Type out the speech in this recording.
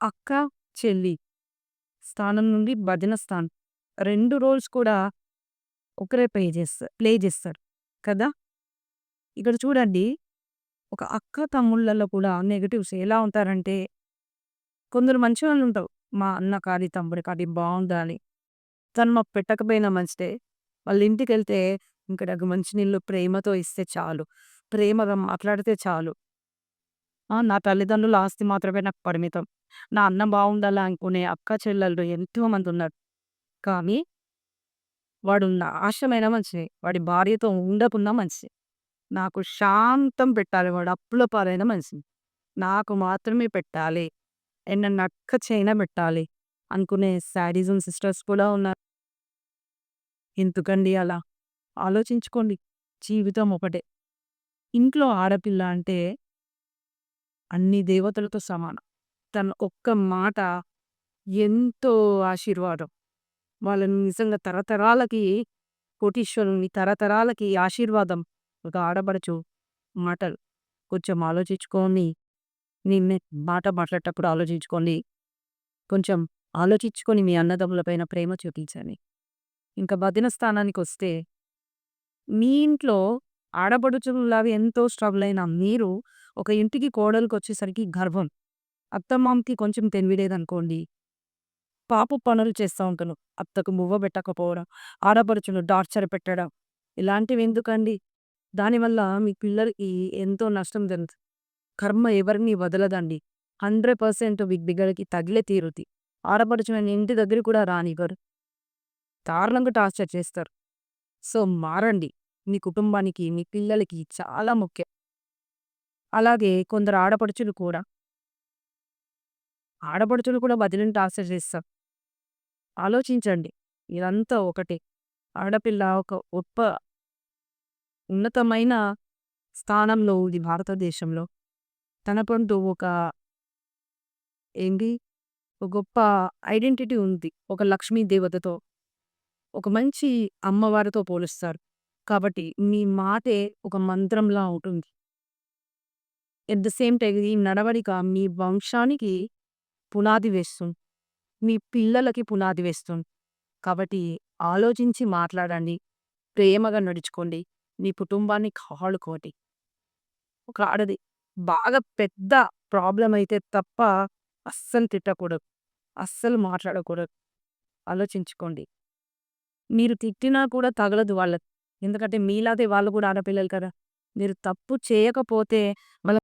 అక్క, చెల్లి స్థానం నుండి భజన స్థానం. 2 రోల్స్ కూడా ఒకరే ప్లే చేస్తారు కదా! ఇక్కడ చూడండి, ఒక అక్క తమ్ముళ్ళలో కూడా నెగెటివ్స్ ఎలా ఉంటారంటే, కొందరు మంచివాళ్ళుంటారు. మా అన్న కానీ, తమ్ముడు కానీ బావుండాలి. తను మాకు పెట్టకపోయినా మంచిదే. వాళ్ళ ఇంటికెళ్తే ఇంక నాకు మంచినీళ్ళు ప్రేమతో ఇస్తే చాలు. ప్రేమగా మాట్లాడితే చాలు. నా తల్లిదండ్రుల ఆస్తి మాత్రమే నాకు పరిమితం. నా అన్న బావుండాలా అనుకునే అక్క చెల్లెళ్ళు ఎంతోమందున్నారు. కానీ వాడు నాశనమైన మనిషి. వాడి భార్యతో ఉండకున్నా మంచిదే. నాకు శాంతం పెట్టాలి. వాడు అప్పుల పాలైన మనిషి. నాకు మాత్రమే పెట్టాలి. నన్ను అక్క చేయన పెట్టాలి అనుకునే శాడిజం సిస్టర్స్ కూడా ఉన్నారు. ఎందుకండి అలా? ఆలోచించుకోండి. జీవితం ఒకటే. ఇంట్లో ఆడపిల్ల అంటే అన్ని దేవతలతో సమానం. తన ఒక్క మాట ఎంతో ఆశీర్వాదం. వాళ్ళని నిజంగా తరతరాలకి కోటీశ్వరుని, తరతరాలకి ఆశీర్వాదం. ఒక ఆడపడుచు మాటలు. కొంచెం ఆలోచించుకొని, నేను మాట మాట్లాడేటప్పుడు ఆలోచించుకోండి. కొంచెం ఆలోచించుకొని మీ అన్నదమ్ముల పైన ప్రేమ చూపించండి. ఇంకా వదిన స్థానానికొస్తే, మీ ఇంట్లో ఆడపడుచుల్లాగా ఎంతో స్ట్రగుల్ అయిన మీరు ఒక ఇంటికి కోడలికొచ్చేసరికి గర్వం. అత్తమామకి కొంచెం తెలివి లేదనుకోండి, పాపపు పనులు చేస్తా ఉంటాను. అత్తకు మువ్వ పెట్టకపోవడం, ఆడపడుచును టార్చర్ పెట్టడం, ఇలాంటివెందుకండి? దానివల్ల మీ పిల్లలకి ఎంతో నష్టం జరుగుతుంది. కర్మ ఎవరిని వదలదండి. 100% మీ బిడ్డలకి తగిలే తీరుద్ది. ఆడపడుచులని ఇంటి దగ్గరికి కూడా రానివ్వరు. దారుణంగా టార్చర్ చేస్తారు. సో, మారండి. మీ కుటుంబానికి, మీ పిల్లలకి చాలా ముఖ్యం. అలాగే కొందరు ఆడపడుచులు కూడా వదినని టార్చర్ చేస్తారు. ఆలోచించండి. ఇదంతా ఒకటే. ఆడపిల్ల ఒక గొప్ప ఉన్నతమైన స్థానంలో ఉంది భారతదేశంలో. తనకంటూ ఒక ఏంటి, ఒక గొప్ప ఐడెంటిటీ ఉంది. ఒక లక్ష్మీ దేవతతో, ఒక మంచి అమ్మవారితో పోలుస్తారు. కాబట్టి మీ మాటే ఒక మంత్రంలా ఉంటుంది. ఎట్ ద సేమ్ టైమ్ ఈ నడవడిక మీ వంశానికి పునాది వేస్తుంది. మీ పిల్లలకి పునాది వేస్తుంది. కాబట్టి ఆలోచించి మాట్లాడండి. ప్రేమగా నడుచుకోండి. మీ కుటుంబాన్ని కాపాడుకోండి. ఒక ఆడది బాగా పెద్ద ప్రాబ్లమ్ అయితే తప్ప అస్సలు తిట్టకూడదు. అస్సలు మాట్లాడకూడదు. ఆలోచించుకోండి. మీరు తిట్టినా కూడా తగలదు వాళ్ళకి. ఎందుకంటే మీలాగే వాళ్ళు కూడా ఆడపిల్లలు కదా! మీరు తప్పు చేయకపోతే వాళ్ళ